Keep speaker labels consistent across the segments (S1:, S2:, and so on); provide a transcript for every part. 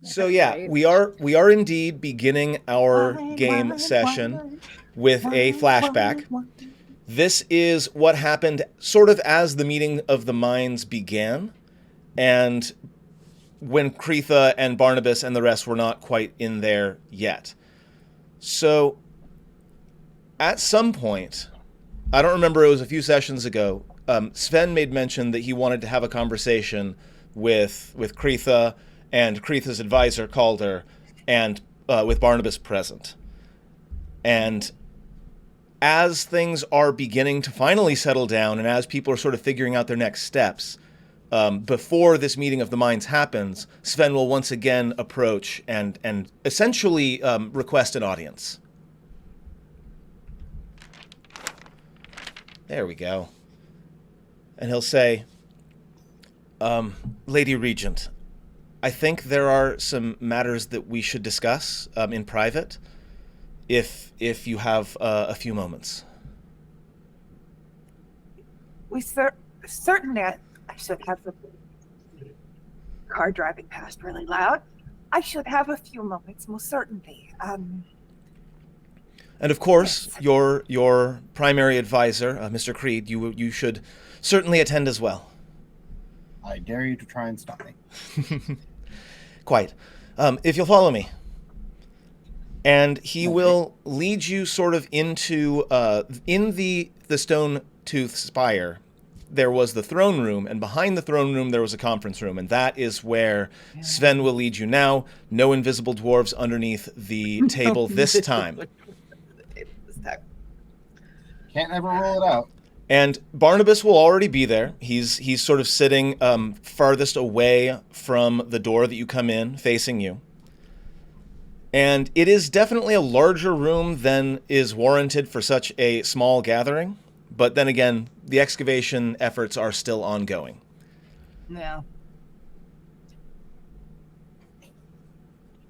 S1: So yeah,
S2: Right.
S1: we are indeed beginning our game session with a flashback.
S2: Wine.
S1: This is what happened sort of as the meeting of the minds began, and when Kreetha and Barnabas and the rest were not quite in there yet. So at some point, I don't remember, it was a few sessions ago, Sven made mention that he wanted to have a conversation with Kreetha and Kreetha's advisor Calder, and with Barnabas present. And as things are beginning to finally settle down, and as people are sort of figuring out their next steps, before this meeting of the minds happens, Sven will once again approach and essentially request an audience. There we go. And he'll say, Lady Regent, I think there are some matters that we should discuss in private, if you have a few moments.
S2: We certainly. I should have the car driving past really loud. I should have a few moments, most certainly.
S1: And of course,
S2: Yes.
S1: your primary advisor, Mr. Creed, you should certainly attend as well.
S3: I dare you to try and stop me.
S1: Quite. If you'll follow me. And he
S3: Okay.
S1: will lead you sort of into, in the stone tooth spire, there was the throne room, and behind the throne room there was a conference room, and that is where Sven will lead you now. No invisible dwarves underneath the table this time.
S3: Can't ever roll it out.
S1: And Barnabas will already be there. He's sort of sitting farthest away from the door that you come in, facing you. And it is definitely a larger room than is warranted for such a small gathering. But then again, the excavation efforts are still ongoing.
S2: Yeah.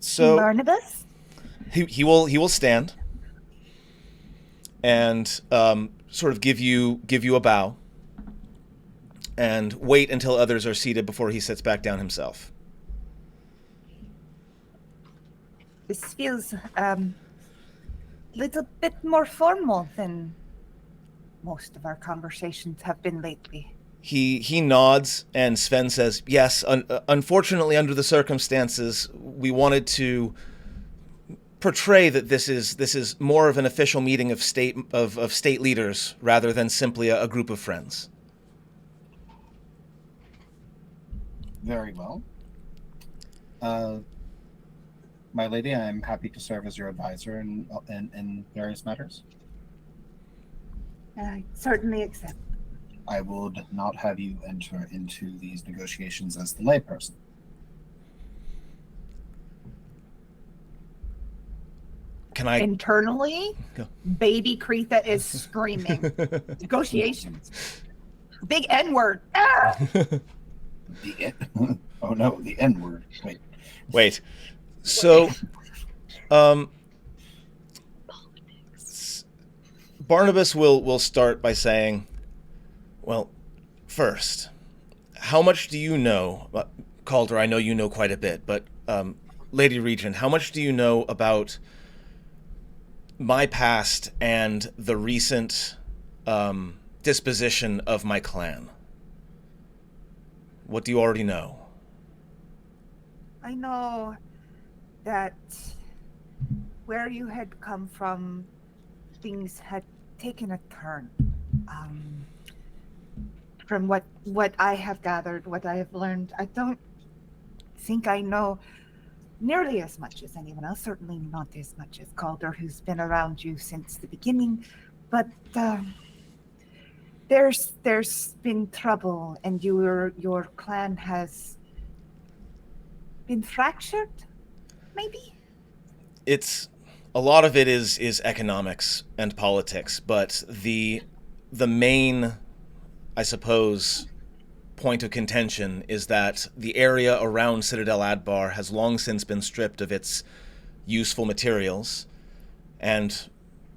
S1: So
S2: Barnabas?
S1: he will stand and sort of give you a bow and wait until others are seated before he sits back down himself.
S2: This feels little bit more formal than most of our conversations have been lately.
S1: He nods, and Sven says, "Yes, unfortunately, under the circumstances, we wanted to portray that this is more of an official meeting of state leaders rather than simply a group of friends."
S3: Very well. My lady, I am happy to serve as your advisor in various matters.
S2: I certainly accept.
S3: I would not have you enter into these negotiations as the layperson.
S1: Can I?
S2: Internally,
S1: Go.
S2: baby Kreetha is screaming. Negotiations. Big N word. Ah!
S3: Oh no, the N word. Wait.
S1: Wait. So, Barnabas will start by saying, "Well, first, how much do you know, Calder? I know you know quite a bit, but Lady Regent, how much do you know about my past and the recent disposition of my clan? What do you already know?"
S2: I know that where you had come from, things had taken a turn. From what I have gathered, what I have learned, I don't think I know nearly as much as anyone else. Certainly not as much as Calder, who's been around you since the beginning. But there's been trouble, and your clan has been fractured, maybe?
S1: It's a lot of it is economics and politics, but the main, I suppose, point of contention is that the area around Citadel Adbar has long since been stripped of its useful materials, and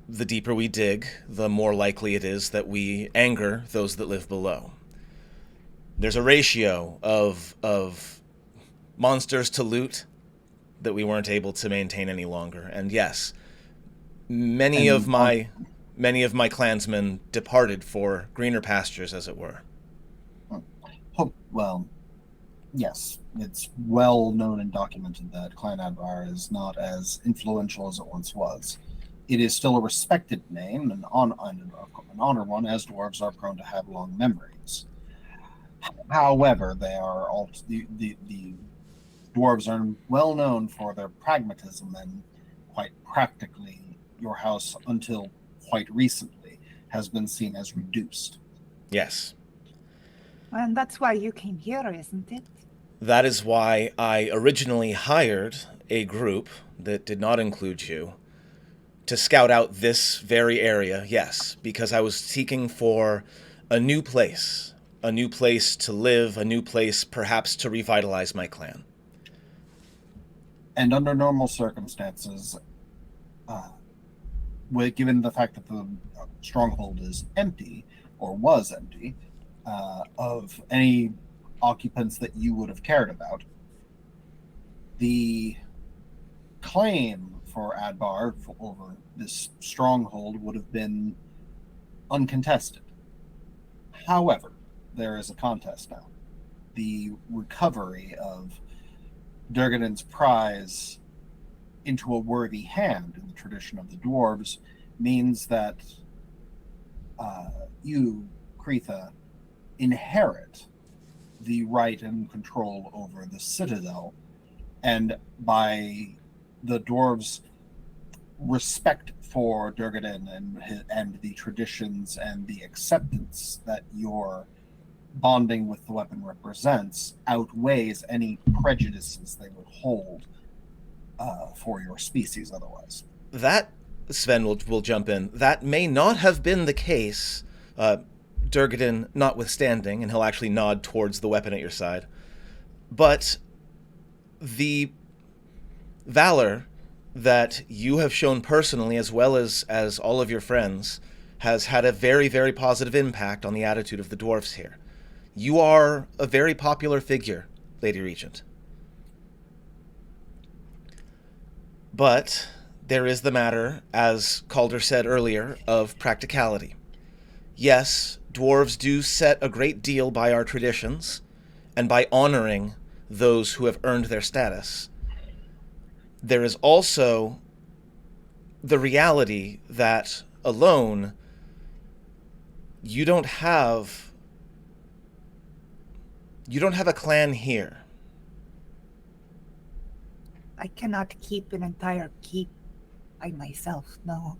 S1: the deeper we dig, the more likely it is that we anger those that live below. There's a ratio of monsters to loot that we weren't able to maintain any longer. And yes, many of my clansmen departed for greener pastures, as it were.
S3: Well, yes, it's well known and documented that Clan Advar is not as influential as it once was. It is still a respected name, an honor one, as dwarves are prone to have long memories. However, they are all the dwarves are well known for their pragmatism, and quite practically, your house, until quite recently, has been seen as reduced.
S1: Yes.
S2: And that's why you came here, isn't it?
S1: That is why I originally hired a group that did not include you to scout out this very area, yes, because I was seeking for a new place to live, a new place perhaps to revitalize my clan.
S3: And under normal circumstances, given the fact that the stronghold is empty, or was empty, of any occupants that you would have cared about, the claim for Advar over this stronghold would have been uncontested. However, there is a contest now. The recovery of Durgeddin's prize into a worthy hand in the tradition of the dwarves means that you, Kreetha, inherit the right and control over the Citadel, and by the dwarves' respect for Durgeddin and the traditions and the acceptance that your bonding with the weapon represents outweighs any prejudices they would hold for your species otherwise.
S1: That, Sven will jump in, that may not have been the case, Durgeddin notwithstanding, and he'll actually nod towards the weapon at your side. But the valor that you have shown personally, as well as all of your friends, has had a very, very positive impact on the attitude of the dwarves here. You are a very popular figure, Lady Regent. But there is the matter, as Calder said earlier, of practicality. Yes, dwarves do set a great deal by our traditions, and by honoring those who have earned their status. There is also the reality that alone, you don't have a clan here.
S2: I cannot keep an entire keep by myself, no.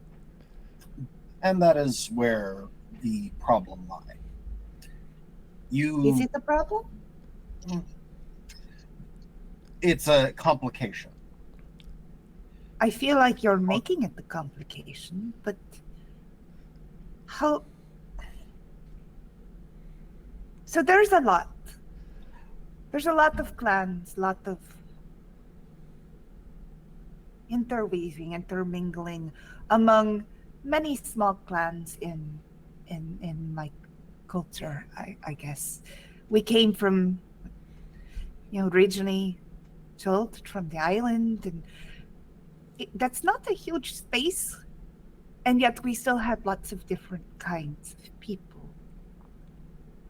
S3: And that is where the problem lies.
S2: Is it a problem?
S3: It's a complication.
S2: I feel like you're making it the complication, but how? So there's a lot. There's a lot of clans, a lot of interweaving, intermingling among many small clans in my culture, I guess. We came from, originally Chult from the island, and that's not a huge space, and yet we still had lots of different kinds of people.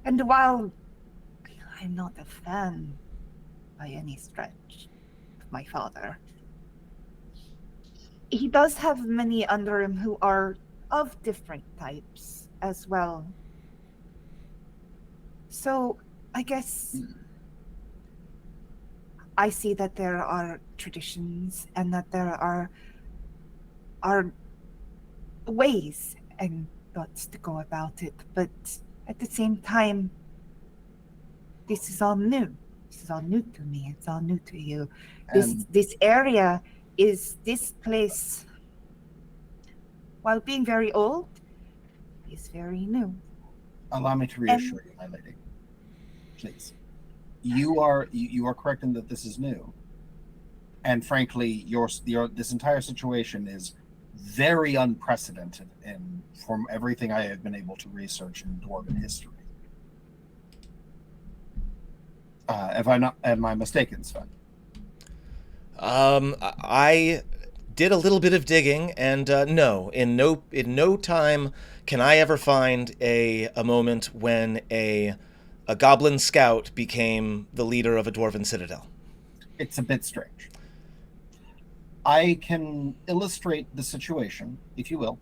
S2: And while I'm not a fan by any stretch of my father, he does have many under him who are of different types as well. So I guess I see that there are traditions and that there are ways and thoughts to go about it, but at the same time, this is all new. This is all new to me. It's all new to you. This area is this place, while being very old, is very new.
S3: Allow me to reassure you, my lady. Please. You are correct in that this is new. And frankly, this entire situation is very unprecedented from everything I have been able to research in dwarven history. Am I mistaken, Sven?
S1: I did a little bit of digging, and no, in no time can I ever find a moment when a goblin scout became the leader of a dwarven citadel.
S3: It's a bit strange. I can illustrate the situation, if you will,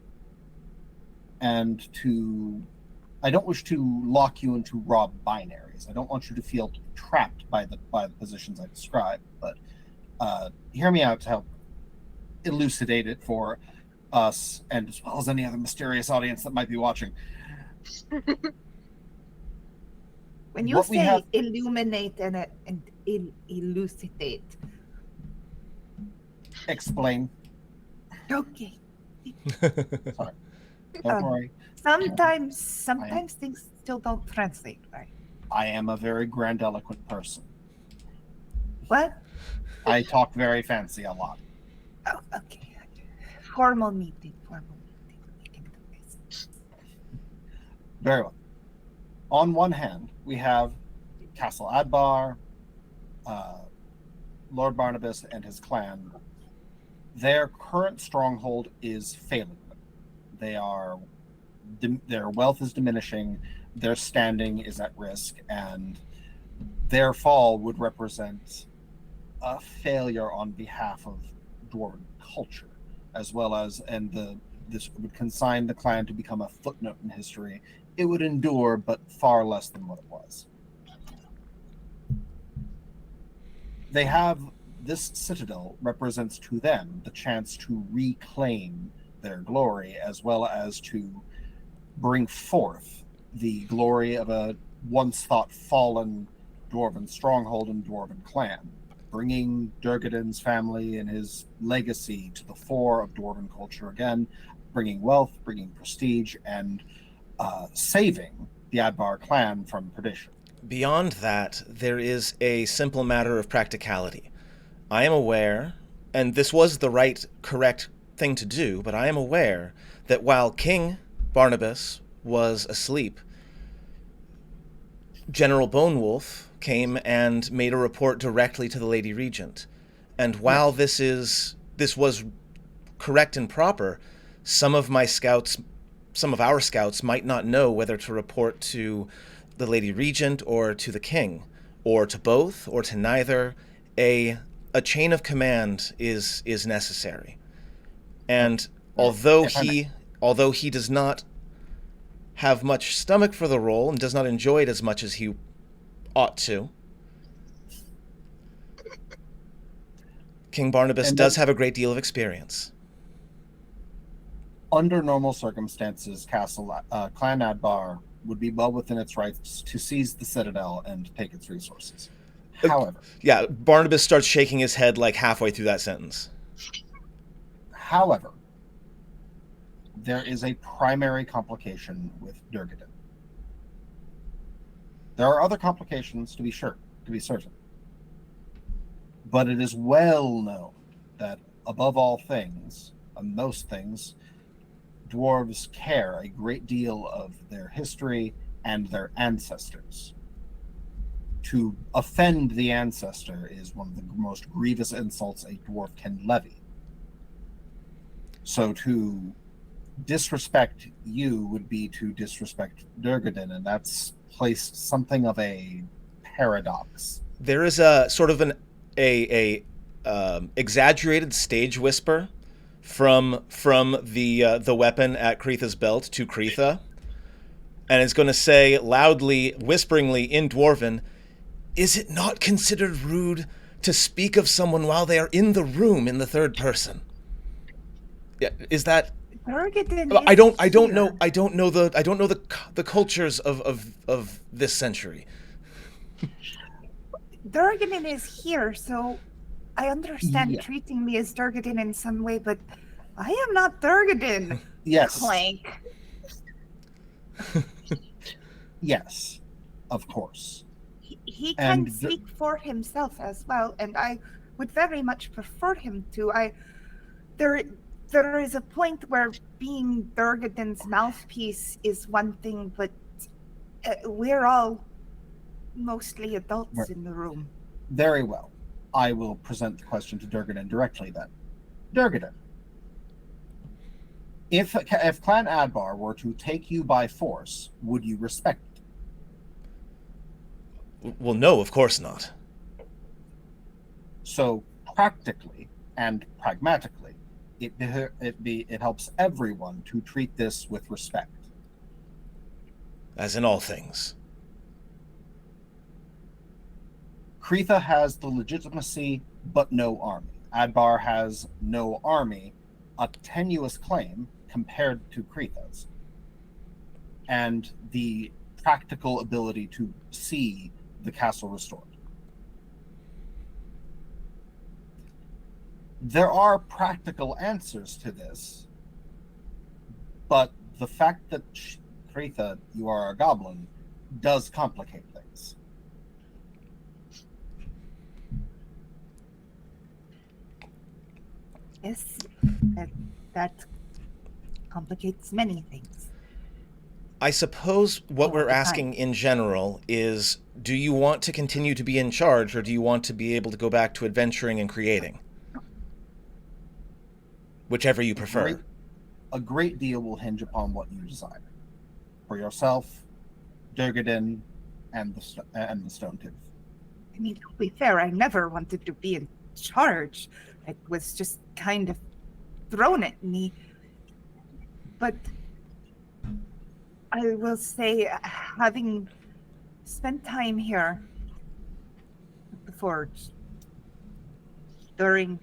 S3: and I don't wish to lock you into raw binaries. I don't want you to feel trapped by the positions I described, but hear me out to help elucidate it for us and as well as any other mysterious audience that might be watching.
S2: When you
S3: What we
S2: say
S3: have-
S2: illuminate and elucidate,
S3: Explain.
S2: okay.
S3: Sorry. Don't worry.
S2: Sometimes things still don't translate right.
S3: I am a very grandiloquent person.
S2: What?
S3: I talk very fancy a lot.
S2: Oh, okay. Formal meeting. We can do this.
S3: Very well. On one hand, we have Castle Adbar, Lord Barnabas and his clan. Their current stronghold is failing them. Their wealth is diminishing, their standing is at risk, and their fall would represent a failure on behalf of dwarven culture, as well as this would consign the clan to become a footnote in history. It would endure, but far less than what it was. They have this citadel represents to them the chance to reclaim their glory, as well as to bring forth the glory of a once thought fallen dwarven stronghold and dwarven clan, bringing Durgeddin's family and his legacy to the fore of dwarven culture again, bringing wealth, bringing prestige, and saving the Adbar clan from perdition.
S1: Beyond that, there is a simple matter of practicality. I am aware, and this was the correct thing to do, but I am aware that while King Barnabas was asleep, General Bonewolf came and made a report directly to the Lady Regent. And while this was correct and proper, some of our scouts might not know whether to report to the Lady Regent or to the King, or to both, or to neither. A chain of command is necessary. And although he does not have much stomach for the role and does not enjoy it as much as he ought to, King Barnabas does have a great deal of experience.
S3: Under normal circumstances, Clan Adbar would be well within its rights to seize the Citadel and take its resources. However,
S1: yeah, Barnabas starts shaking his head like halfway through that sentence.
S3: However, there is a primary complication with Durgeddin. There are other complications to be certain. But it is well known that above all things, and most things, dwarves care a great deal of their history and their ancestors. To offend the ancestor is one of the most grievous insults a dwarf can levy. So to disrespect you would be to disrespect Durgeddin, and that's placed something of a paradox.
S1: There is a sort of an exaggerated stage whisper from the weapon at Kreetha's belt to Kreetha, and it's going to say loudly, whisperingly in Dwarven, "Is it not considered rude to speak of someone while they are in the room in the third person?" Yeah, is that?
S2: Durgeddin
S1: I don't
S2: here.
S1: know the cultures of this century.
S2: Durgeddin is here, so I understand
S3: Yeah.
S2: treating me as Durgeddin in some way, but I am not Durgeddin.
S3: Yes.
S2: Clank.
S3: Yes, of course.
S2: He can
S3: And
S2: speak for himself as well, and I would very much prefer him to. There is a point where being Durgeddin's mouthpiece is one thing, but we're all mostly adults
S3: Right.
S2: in the room.
S3: Very well. I will present the question to Durgeddin directly then. Durgeddin, if Clan Adbar were to take you by force, would you respect it?
S1: Well, no, of course not.
S3: So practically and pragmatically, it helps everyone to treat this with respect.
S1: As in all things.
S3: Kreetha has the legitimacy, but no army. Adbar has no army, a tenuous claim compared to Kreetha's, and the practical ability to see the castle restored. There are practical answers to this, but the fact that Kreetha, you are a goblin, does complicate things.
S2: Yes, that complicates many things.
S1: I suppose what we're asking in general is, do you want to continue to be in charge, or do you want to be able to go back to adventuring and creating? Whichever you prefer.
S3: A great deal will hinge upon what you desire. For yourself, Durgeddin, and the Stone Tooth.
S2: I mean, to be fair, I never wanted to be in charge. It was just kind of thrown at me. But I will say, having spent time here at the Forge during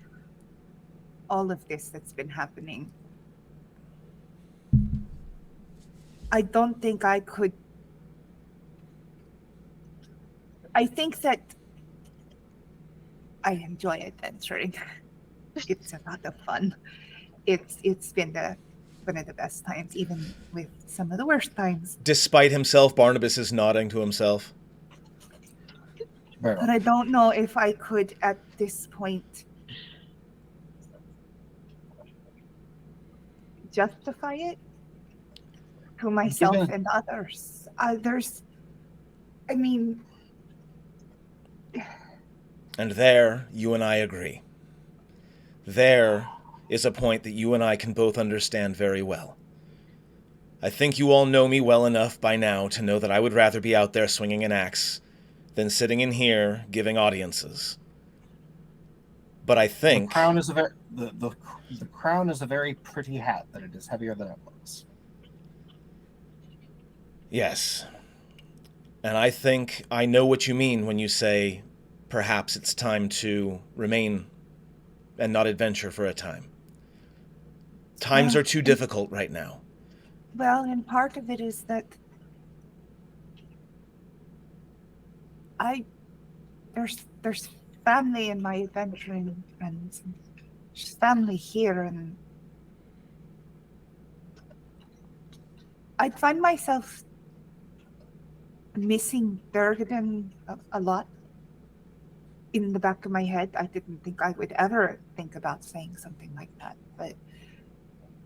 S2: all of this that's been happening, I don't think I could. I think that I enjoy adventuring. It's a lot of fun. It's been one of the best times, even with some of the worst times.
S1: Despite himself, Barnabas is nodding to himself.
S2: But I don't know if I could at this point justify it to myself and others. I mean...
S1: And there, you and I agree. There is a point that you and I can both understand very well. I think you all know me well enough by now to know that I would rather be out there swinging an axe than sitting in here giving audiences. But I think...
S3: The crown is a very pretty hat, but it is heavier than it looks.
S1: Yes. And I think I know what you mean when you say perhaps it's time to remain and not adventure for a time. Times are too difficult right now.
S2: Well, and part of it is that there's family in my adventuring friends. There's family here, and I find myself missing Durgeddin a lot. In the back of my head, I didn't think I would ever think about saying something like that.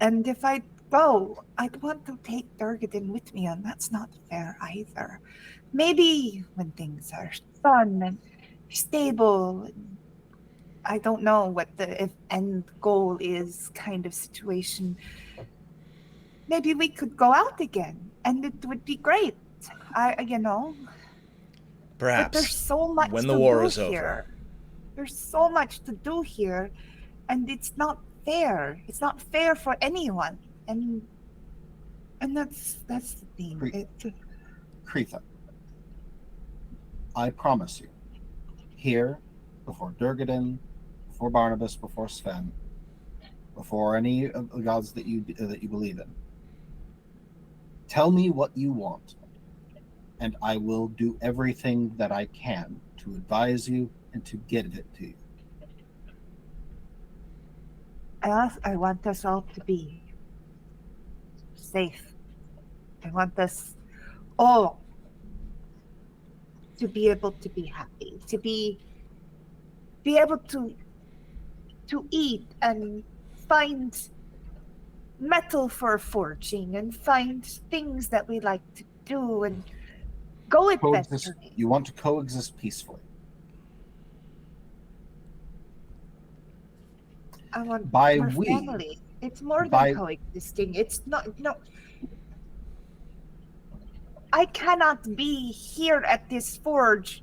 S2: And if I go, I'd want to take Durgeddin with me, and that's not fair either. Maybe when things are fun and stable, I don't know what the end goal is kind of situation, maybe we could go out again, and it would be great.
S1: Perhaps.
S2: But there's so much
S1: when the war is
S2: here.
S1: over.
S2: There's so much to do here, and it's not fair. It's not fair for anyone, and that's the thing.
S3: Kreetha, I promise you, here, before Durgeddin, before Barnabas, before Sven, before any of the gods that you believe in, tell me what you want, and I will do everything that I can to advise you and to get it to you.
S2: I want us all to be safe. I want us all to be able to be happy, to be able to eat and find metal for forging and find things that we like to do and go adventuring.
S3: You want to coexist peacefully.
S2: I want
S3: By
S2: her
S3: we,
S2: family. It's more
S3: by-
S2: than coexisting. It's not. No, I cannot be here at this forge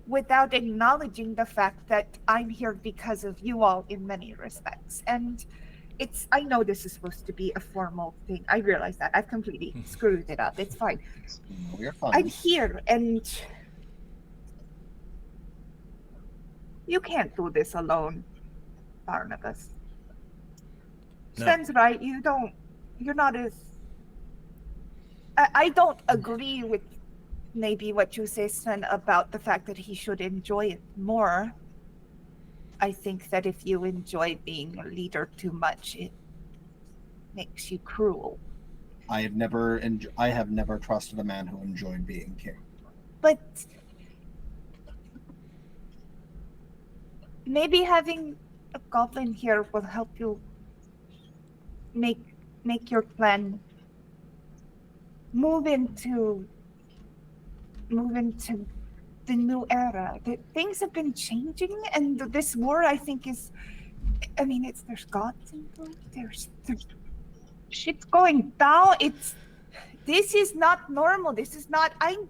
S2: without acknowledging the fact that I'm here because of you all in many respects. And I know this is supposed to be a formal thing. I realize that. I've completely screwed it up. It's fine.
S3: We're fine.
S2: I'm here, and you can't do this alone, Barnabas.
S1: No.
S2: Sven's right. You're not as... I don't agree with maybe what you say, Sven, about the fact that he should enjoy it more. I think that if you enjoy being a leader too much, it makes you cruel.
S3: I have never trusted a man who enjoyed being king.
S2: But maybe having a goblin here will help you make your plan move into the new era. Things have been changing, and this war, I think, is... I mean, there's gods involved. There's shit's going down. This is not normal. This is not... I'm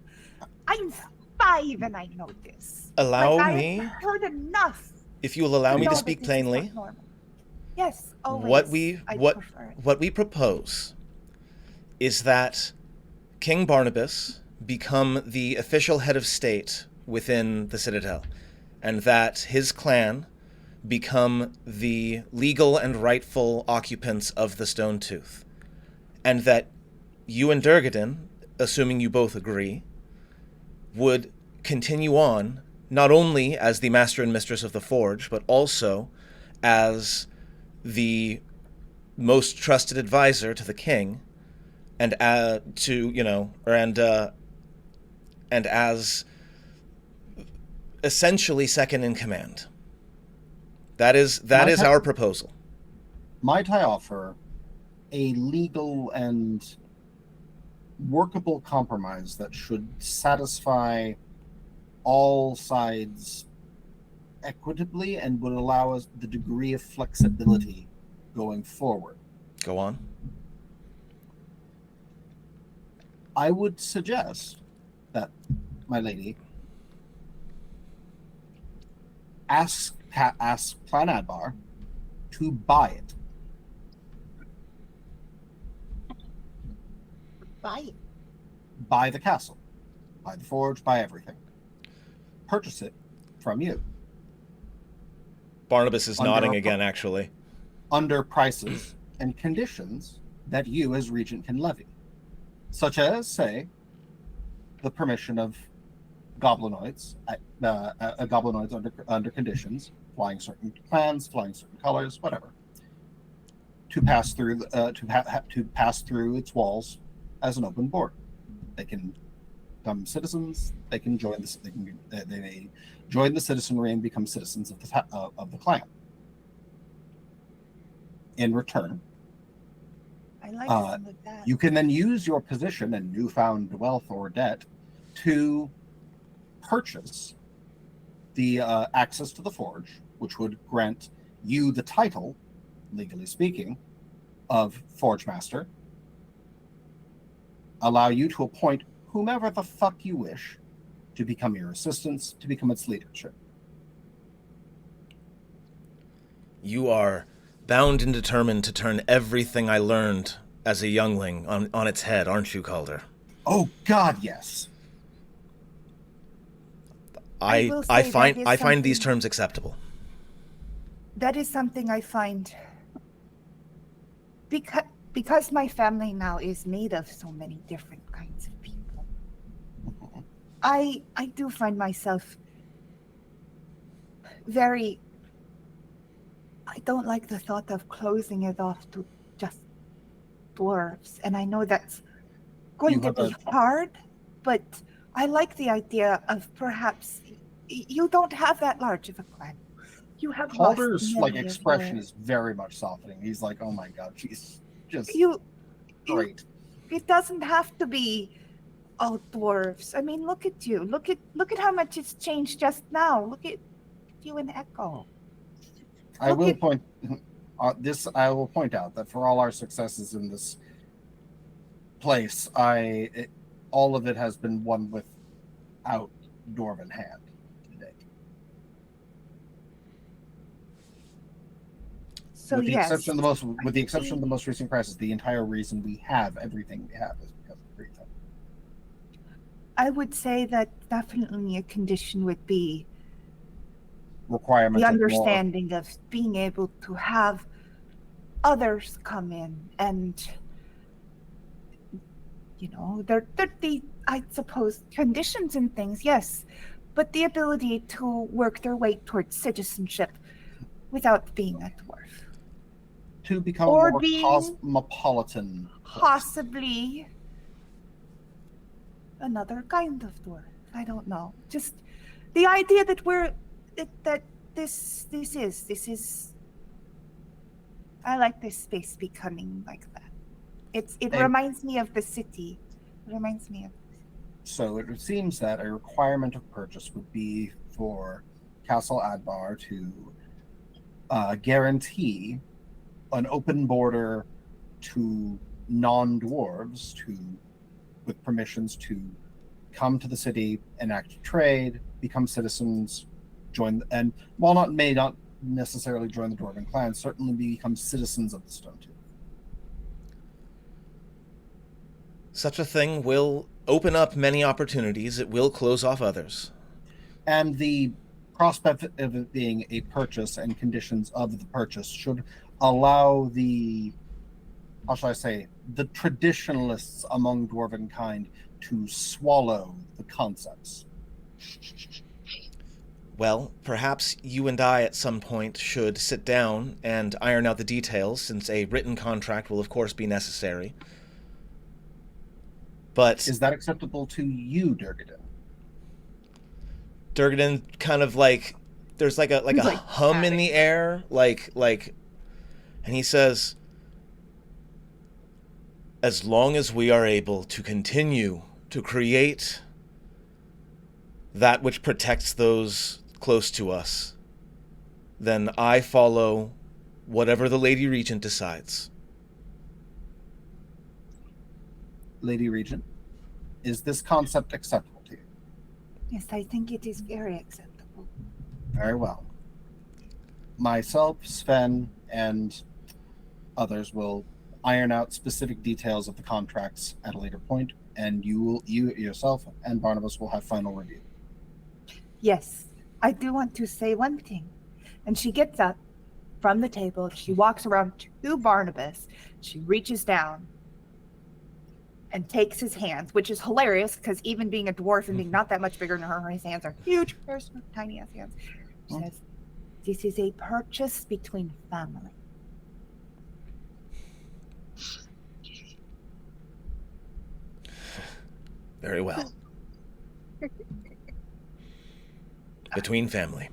S2: 5 and I know this.
S1: Allow
S2: Like,
S1: me,
S2: I've heard enough.
S1: if you will allow me
S2: know
S1: to
S2: that
S1: speak
S2: this is not
S1: plainly,
S2: normal. Yes, always. I'd prefer it.
S1: what we propose is that King Barnabas become the official head of state within the Citadel, and that his clan become the legal and rightful occupants of the Stone Tooth, and that you and Durgeddin, assuming you both agree, would continue on not only as the master and mistress of the forge, but also as the most trusted advisor to the king, and and as essentially second in command. That is our proposal.
S3: Might I offer a legal and workable compromise that should satisfy all sides equitably and would allow us the degree of flexibility going forward?
S1: Go on.
S3: I would suggest that, my lady, ask Clan Adbar to buy it.
S2: Buy it.
S3: Buy the castle, buy the forge, buy everything. Purchase it from you.
S1: Barnabas is nodding again, actually.
S3: Under prices and conditions that you as regent can levy, such as, say, the permission of goblinoids, goblinoids under conditions, flying certain clans, flying certain colors, whatever, to pass through to pass through its walls as an open border. They can become citizens. They can join this. They may join the citizenry and become citizens of the clan. In return,
S2: I like some of that.
S3: you can then use your position and newfound wealth or debt to purchase the access to the forge, which would grant you the title, legally speaking, of Forge Master, allow you to appoint whomever the fuck you wish to become your assistants, to become its leadership.
S1: You are bound and determined to turn everything I learned as a youngling on its head, aren't you, Calder?
S3: Oh God, yes.
S1: I find these terms acceptable.
S2: That is something I find, because my family now is made of so many different kinds of people. I do find myself very... I don't like the thought of closing it off to just dwarves, and I know that's going to be hard, but I like the idea of perhaps you don't have that large of a clan. You have
S3: Calder's expression is very much softening. He's like, "Oh my God, she's just great."
S2: It doesn't have to be all dwarves. I mean, look at you. Look at how much it's changed just now. Look at you and Echo.
S3: I will point I will point out that for all our successes in this place, all of it has been won without dwarven hand today.
S2: So
S3: with the
S2: yes,
S3: exception of the most recent crisis, the entire reason we have everything we have is because of Kreetha.
S2: I would say that definitely a condition would be
S3: Requirement
S2: the
S3: of more.
S2: understanding of being able to have others come in and, there'd be, I suppose, conditions and things, yes, but the ability to work their way towards citizenship without being a dwarf.
S3: To become
S2: Or
S3: a more
S2: being
S3: cosmopolitan.
S2: Possibly another kind of dwarf. I don't know. Just the idea that this is. I like this space becoming like that. It reminds me of the city. It reminds me of.
S3: So it seems that a requirement of purchase would be for Castle Adbar to guarantee an open border to non-dwarves with permissions to come to the city, enact trade, become citizens, and while may not necessarily join the dwarven clan, certainly become citizens of the Stone Tooth.
S1: Such a thing will open up many opportunities. It will close off others.
S3: And the prospect of it being a purchase and conditions of the purchase should allow the traditionalists among dwarven kind to swallow the concepts.
S1: Well, perhaps you and I at some point should sit down and iron out the details, since a written contract will of course be necessary. But
S3: is that acceptable to you, Durgeddin?
S1: Durgeddin kind of there's like a hum in the air, and he says, as long as we are able to continue to create that which protects those close to us, then I follow whatever the Lady Regent decides.
S3: Lady Regent, is this concept acceptable to you?
S2: Yes, I think it is very acceptable.
S3: Very well. Myself, Sven, and others will iron out specific details of the contracts at a later point, and you yourself and Barnabas will have final review.
S2: Yes, I do want to say one thing. And she gets up from the table, she walks around to Barnabas, she reaches down and takes his hands, which is hilarious because even being a dwarf and being not that much bigger than her, his hands are huge. There's tiny ass hands. She says, "This is a purchase between family."
S1: Very well. Between family.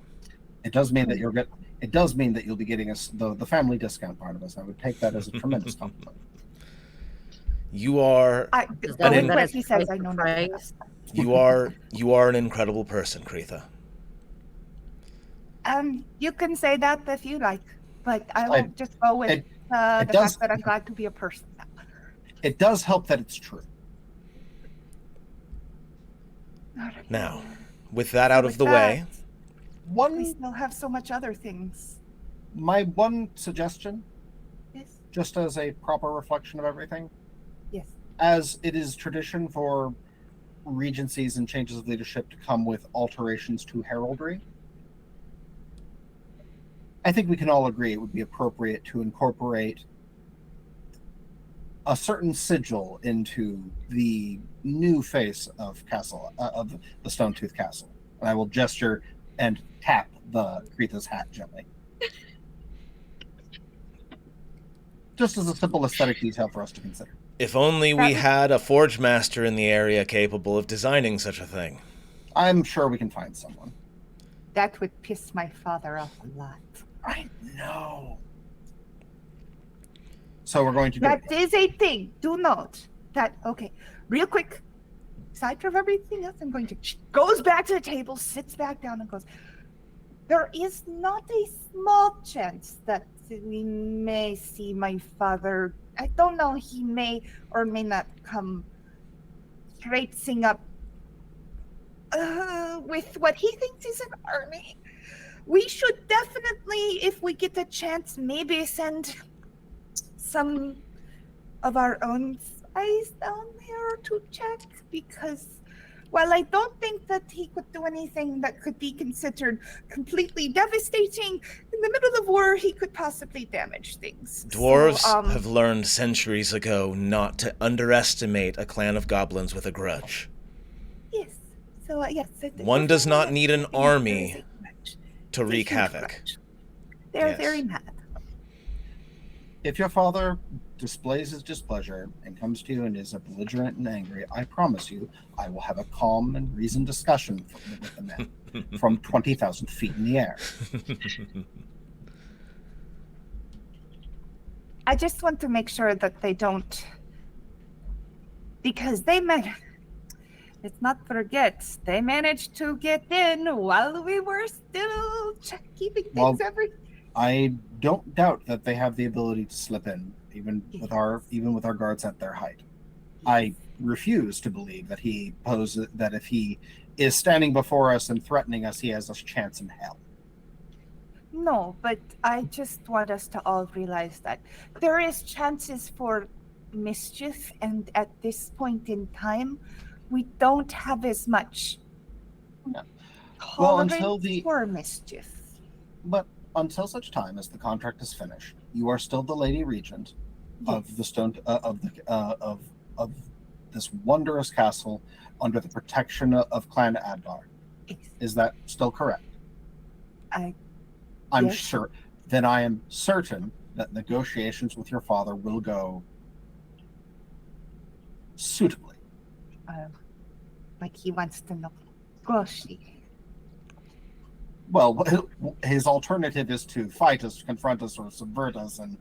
S3: It does mean that you'll be getting the family discount, Barnabas. I would take that as a tremendous compliment.
S1: You are
S2: he says, I know nothing else.
S1: you are an incredible person, Kreetha.
S2: You can say that if you like, but I will just go with the fact that I'm glad to be a person now.
S3: It does help that it's true.
S1: Now, with that out of the way,
S2: we still have so much other things.
S3: My one suggestion,
S2: yes,
S3: just as a proper reflection of everything,
S2: yes,
S3: as it is tradition for regencies and changes of leadership to come with alterations to heraldry, I think we can all agree it would be appropriate to incorporate a certain sigil into the new face of the Stone Tooth Castle. And I will gesture and tap the Kreetha's hat gently. Just as a simple aesthetic detail for us to consider.
S1: If only we had a forge master in the area capable of designing such a thing.
S3: I'm sure we can find someone.
S2: That would piss my father off a lot.
S3: I know. So we're going to do
S2: that is a thing. Do note that, okay, real quick, aside from everything else, I'm going to, she goes back to the table, sits back down and goes, There is not a small chance that we may see my father. I don't know, he may or may not come traipsing up with what he thinks is an army. We should definitely, if we get a chance, maybe send some of our own spies down there to check, because while I don't think that he could do anything that could be considered completely devastating, in the middle of war, he could possibly damage things.
S1: Dwarves have learned centuries ago not to underestimate a clan of goblins with a grudge.
S2: Yes. So, yes.
S1: One does not need an army to wreak havoc.
S2: They're very mad.
S3: If your father displays his displeasure and comes to you and is belligerent and angry, I promise you I will have a calm and reasoned discussion with the men from 20,000 feet in the air.
S2: I just want to make sure that they don't, because let's not forget, they managed to get in while we were still keeping things I
S3: don't doubt that they have the ability to slip in, even with our guards at their height. I refuse to believe that that if he is standing before us and threatening us, he has a chance in hell.
S2: No, but I just want us to all realize that there is chances for mischief, and at this point in time, we don't have as much tolerance for mischief.
S3: But until such time as the contract is finished, you are still the Lady Regent of the stone of this wondrous castle under the protection of Clan Advar.
S2: Yes.
S3: Is that still correct? I'm
S2: yes.
S3: sure. Then I am certain that negotiations with your father will go suitably.
S2: Like he wants to negotiate.
S3: Well, his alternative is to fight us, confront us, or subvert us, and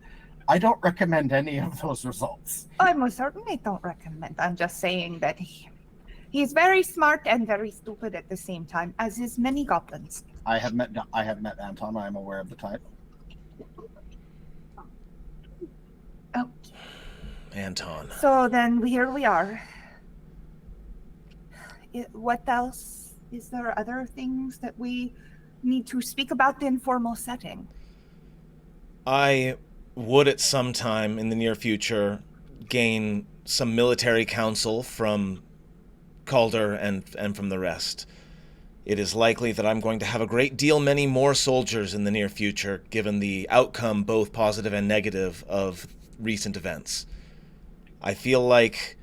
S3: I don't recommend any of those results.
S2: I most certainly don't recommend. I'm just saying that he's very smart and very stupid at the same time, as is many goblins.
S3: I have met Anton. I am aware of the type.
S2: Oh,
S1: Anton.
S2: So then here we are. What else? Is there other things that we need to speak about the informal setting?
S1: I would at some time in the near future gain some military counsel from Calder and from the rest. It is likely that I'm going to have a great deal many more soldiers in the near future, given the outcome, both positive and negative, of recent events. I feel like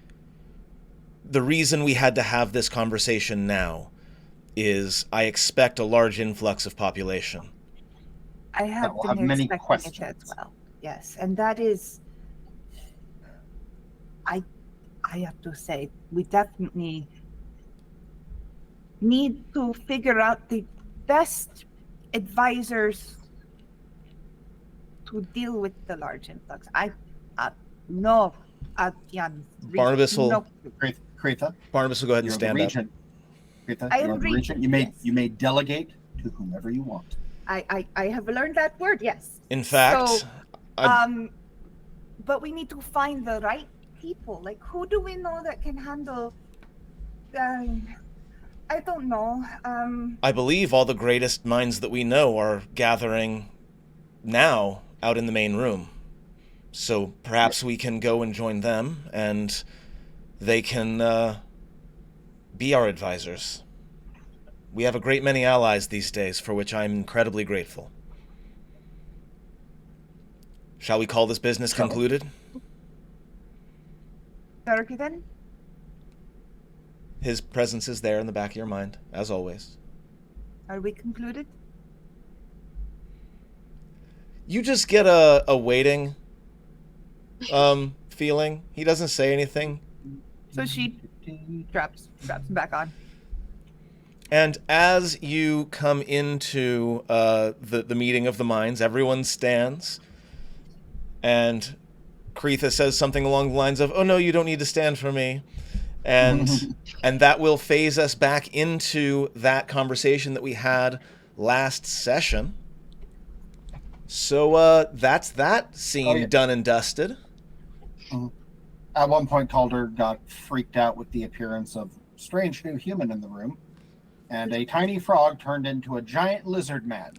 S1: the reason we had to have this conversation now is I expect a large influx of population.
S2: I have been
S3: many
S2: expecting
S3: questions
S2: it as well. Yes, and that is, I have to say, we definitely need to figure out the best advisors to deal with the large influx.
S1: Barnabas will.
S3: Kreetha,
S1: Barnabas will go ahead and stand up.
S3: Kreetha,
S2: I
S3: you're
S2: am
S3: the regent.
S2: regent,
S3: You may delegate to whomever you want.
S2: I have learned that word. Yes.
S1: In fact,
S2: So, but we need to find the right people. Like, who do we know that can handle? I don't know.
S1: I believe all the greatest minds that we know are gathering now out in the main room. So perhaps we can go and join them, and they can be our advisors. We have a great many allies these days, for which I'm incredibly grateful. Shall we call this business concluded?
S2: Durgeddin?
S1: His presence is there in the back of your mind, as always.
S2: Are we concluded?
S1: You just get a waiting feeling. He doesn't say anything.
S2: So she drops him back on.
S1: And as you come into the meeting of the minds, everyone stands. And Kreetha says something along the lines of, "Oh no, you don't need to stand for me." And that will phase us back into that conversation that we had last session. So that's that scene done and dusted.
S3: At one point, Calder got freaked out with the appearance of a strange new human in the room, and a tiny frog turned into a giant lizard man.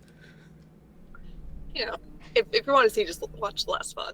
S4: You know, if you want to see, just watch the last VOD.